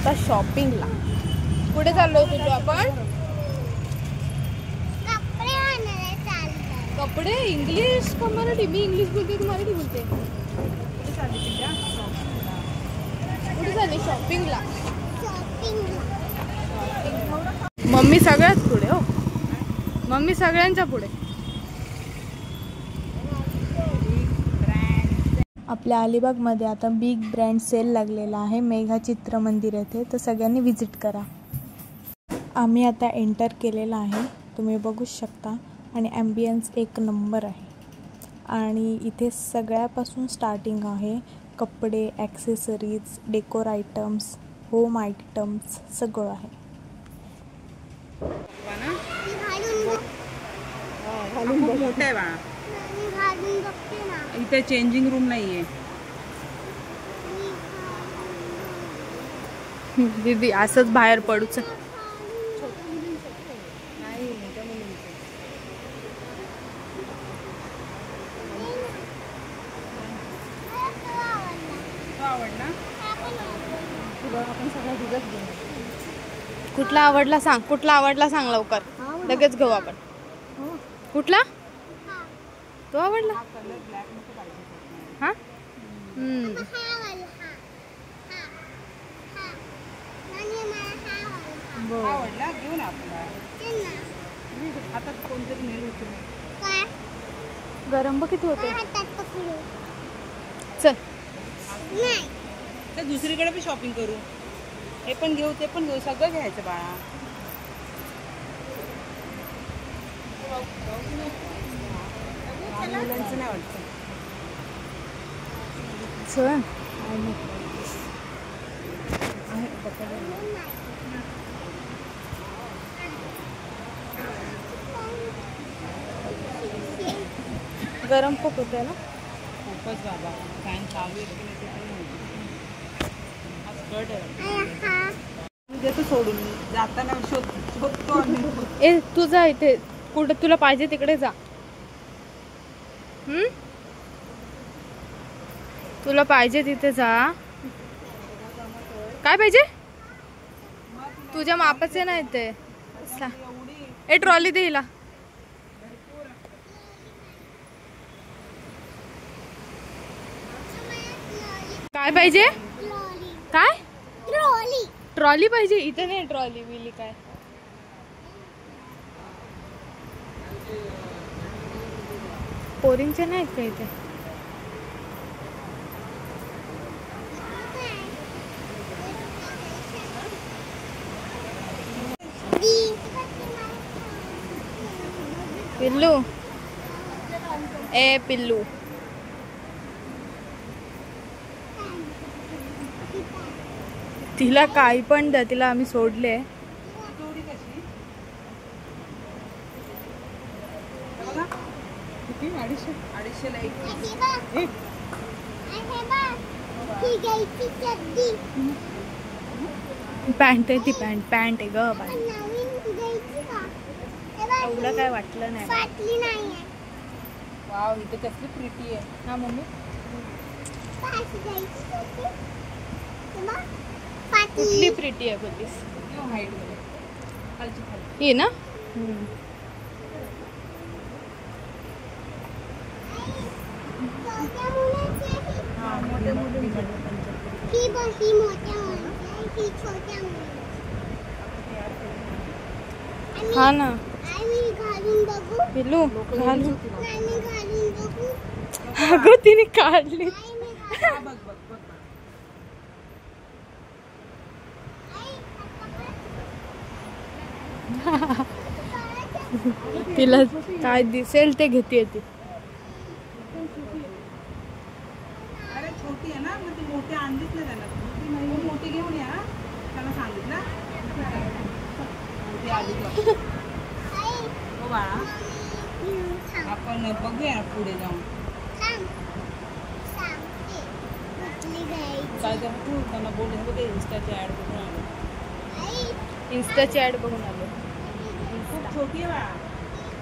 आता शॉपिंगला. कुठे चाललोय तुझं आपण? कपडे. इंग्लिश का मराठी? मी इंग्लिश बोलते तू मराठी बोलते. कुठे चालली? शॉपिंगला. मम्मी सगळ्यात पुढे. हो मम्मी सगळ्यांच्या पुढे. आपल्या अलिबागमध्ये आता बिग ब्रँड सेल लागलेला आहे मेघा चित्र मंदिर येथे, तर सगळ्यांनी व्हिजिट करा. आम्ही आता एंटर केलेला आहे, तुम्ही बघू शकता. आणि ॲम्बियन्स एक नंबर आहे. आणि इथे सगळ्यापासून स्टार्टिंग आहे. कपडे, accessories, decor items, home items सगळं आहे. इथे चेंजिंग रूम नाहीये. दीदी असंच बाहेर पडूच. कुठला आवडला सांग. कुठला आवडला सांग लवकर. लगेच घेऊ आपण. कुठला तो आवडला? हा आवडला घेऊन आता कोणतरी नेल गरम बघ किती होते. चल तर दुसरीकडे पण शॉपिंग करू. हे पण घेऊ ते पण घेऊ. सगळं घ्यायचं बाळा. मुलांचं नाही वाटतं. चल गरम खूप होते ना. खूपच बाबा. फॅन चालू आहे की नाही देतो सोडून. जाताना शोधतो आम्ही. ए तू जा इथे कुठे तुला पाहिजे तिकडे जा. तुला पाहिजे तिथे जा. काय पाहिजे? तुझ्या मापाचे नाही ते. ए ट्रॉली दे हिला. काय पाहिजे? काय ट्रॉली पाहिजे? इथे नाही ट्रॉली बिली काय. पोरींचे नाहीत का इथे? पिल्लू ए पिल्लू. तिला काही पण द्या. तिला आम्ही सोडले. पॅन्ट आहे ती. पॅन्ट आहे ग बाई. एवढं काय वाटलं नाही. वाव इथे कसली प्रिटी आहे. हा मम्मी कुठली प्रिटी आहे बोलीस? ही ना. हा ना पिल्लू घालू. अगं तिने काढली. तिला काय दिसेल ते घेते ती. अरे छोटी आहे ना मग ती मोठी आणलीच नाही त्याला. मोठी घेऊन या त्याला सांगितलं. मोठी आली हो बाळा. आपण बघूया पुढे जाऊन. काय तू त्यांना बोलून बघे. इंस्टाची ॲड बघून आलो. इंस्टाची ॲड बघून आलो. खूप छोटी आहे बाळा.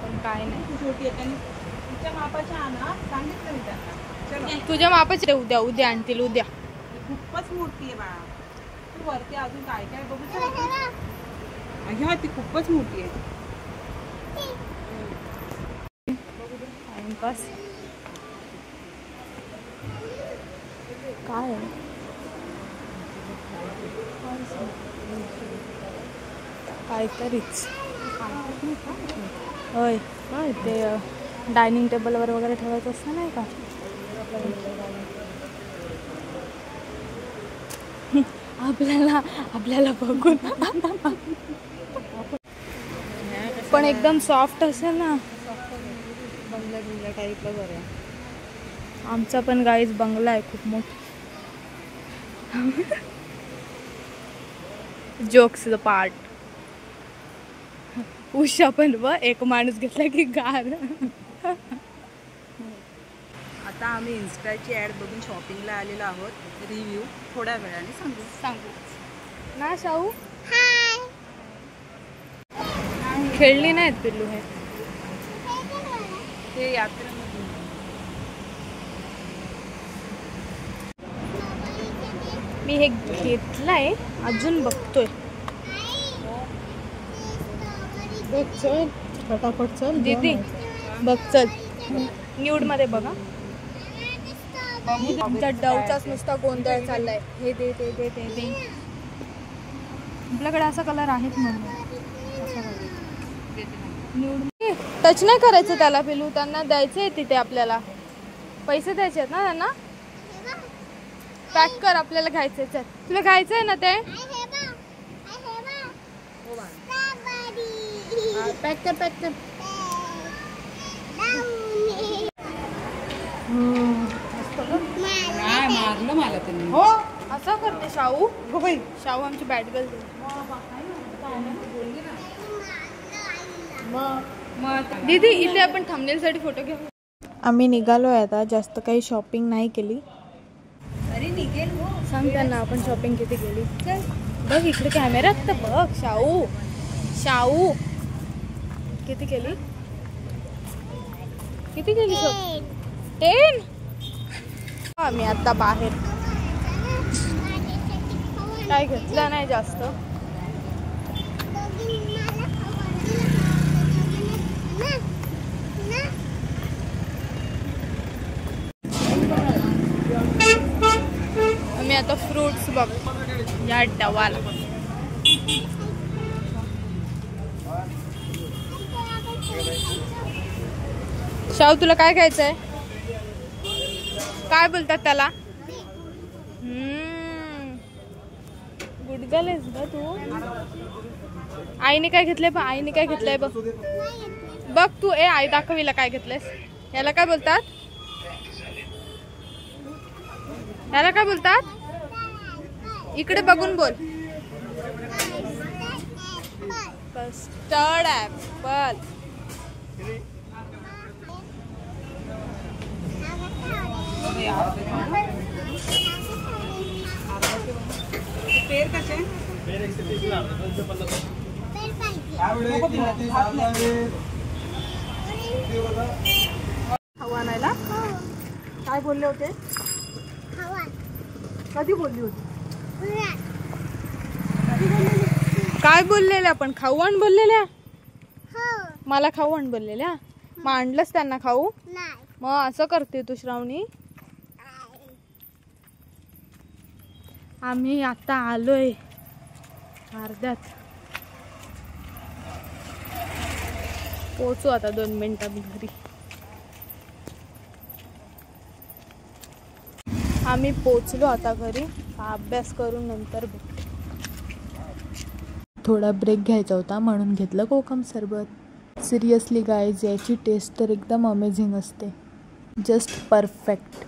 पण काय नाही. खूप छोटी आहे. त्यांनी तुमच्या मापाच्या आणा सांगितलं मी त्यांना. तुझ्या मापाचे उद्या आणतील. उद्या खूपच मोठी आहे बाळा. तू वरती अजून काय काय बघू ह्या ती खूपच मोठी आहे. टाइमपास काय काहीतरीच होय काय ते डायनिंग टेबलवर वगैरे ठेवायचं असतं नाही का. आपल्याला बघून पण एकदम सॉफ्ट असेल ना. बंगला बिंगला टाईपला बरं. आमचा पण गाईज बंगला आहे खूप मोठा. Jokes the part. उषा पण एक माणूस घेतला की गार. आता आम्ही इन्स्टाची ॲड बघून शॉपिंगला आलेलो आहोत. रिव्ह्यू थोड्या वेळाने सांगू ना. शाहू खेळली नाहीत पिल्लू. हे यात्रेमध्ये मी हे घेतलंय अजून बघतोय. चल फटाफट चल दीदी बघ चल न्यूड मध्ये बघा. आमच्या डवचाच नुसता गोंधळ चाललाय. हे दे ते दे ते दे. आपल्याकडे असा कलर आहेत म्हणून न्यूड. टच नाही करायचं त्याला पिलू. त्यांना द्यायचं आहे तिथे. आपल्याला पैसे द्यायचे आहेत ना त्यांना. पॅक कर. आपल्याला घ्यायचंय. चल तुला घ्यायचं आहे ना ते. पॅक कर पॅक कर. मारलं मला त्यांनी. हो असं करते शाहू. हो बाई शाहू आमची बॅट गर्ल. दीदी इथे आपण थंबनेल साठी फोटो घेऊ. आम्ही निघालोय आता. जास्त काही शॉपिंग नाही केली. अरे निघेल सांग त्यांना आपण शॉपिंग किती केली. बघ इकडे कॅमेऱ्यात तर बघ. शाहू शाहू किती केली. किती केली शॉपिंग. 10. आम्ही आता बाहेर काय घेतलं नाही जास्त. आम्ही आता फ्रूट्स बघ या डवाला. शाहू तुला काय खायचंय. काय बोलतात त्याला. गुड गर्ल आहेस ग तू. आईने काय घेतलंय. पण आईने काय घेतलंय बघ. बघ तू. आई दाखवीला काय घेतलंयस. याला काय बोलतात. याला काय बोलतात. इकडे बघून बोल. Custard apple. पेर कसे. हवा आणायला काय बोलले होते. कधी बोलली होती. काय बोललेल्या पण. खाऊ आण बोललेल्या. मला खाऊ आण बोललेल्या. मग आणलंच त्यांना खाऊ. मग असं करते तू श्रावणी. आम्ही आता आलोय अर्ध्यात. पोहोचू आता 2 मिनिटात घरी. आम्ही पोहोचलो आता घरी. अभ्यास करून नंतर भेटते. थोडा ब्रेक घ्यायचा होता म्हणून घेतलं कोकम सरबत. सिरियसली गाईज याची टेस्ट तर एकदम अमेझिंग असते. Just perfect.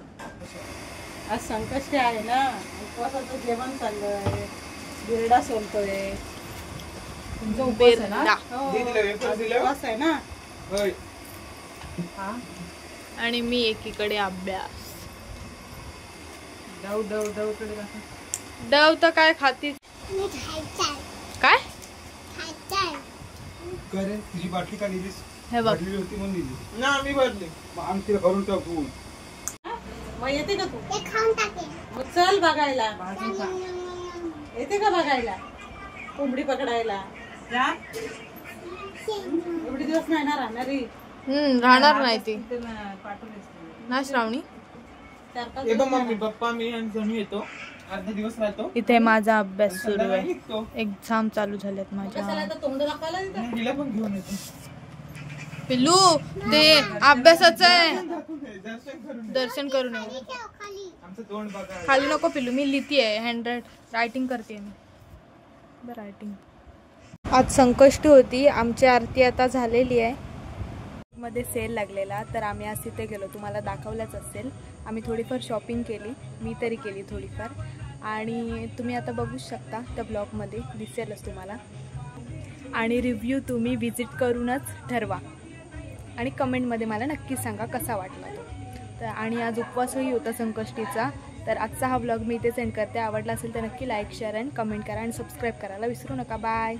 आज संकष्टी आहे ना. उपवासाचं जेवण चाललंय. बिरडा सोलतोय. तुमचा उपवास आहे ना. उपवास आहे ना. आणि मी एकीकडे अभ्यास. डव डव डव कडे डव तर काय खाती. काय करे तुझी बाटली का लिहिलीस. हे बघ होती म्हणून लिहिली ना. आम्ही भरले. मग आम्ही तिला भरून टाकू. मग येते का तू. मग चल बघायला. येते का बघायला कोंबडी पकडायला? एवढे दिवस नाही ना राहणारी. राहणार नाही ती ना श्रावणी. मम्मी पप्पा मी आणि जणू येतो, अर्धा दिवस राहतो इथे. माझा अभ्यास सुरू आहे, एक्झाम चालू झाल्यात माझ्या. तिला पण घेऊन येतो. पिल्लू ते अभ्यासाचं आहे, दर्शन करून ये. आमचं तोंड बघा. खाली नको पिल्लू, मी लिहिते हँड रायटिंग करते मी. रायटिंग. आज संकष्टी होती, आमची आरती आता झालेली आहे. मध्ये सेल लागलेला तर आम्ही आज तिथे गेलो, तुम्हाला दाखवलंच असेल. आम्ही थोडीफार शॉपिंग केली, मी तरी केली थोडीफार, आणि तुम्ही आता बघू शकता त्या ब्लॉगमध्ये दिसेलच तुम्हाला. आणि रिव्ह्यू तुम्ही विजिट करूनच ठरवा आणि कमेंटमध्ये मला नक्की सांगा कसा वाटला तो. तर आणि आज उपवासही होता संकष्टीचा. तर आजचा हा ब्लॉग मी इथे सेंड करते. आवडला असेल तर नक्की लाईक, शेअर आणि कमेंट करा आणि सबस्क्राईब करायला विसरू नका. बाय.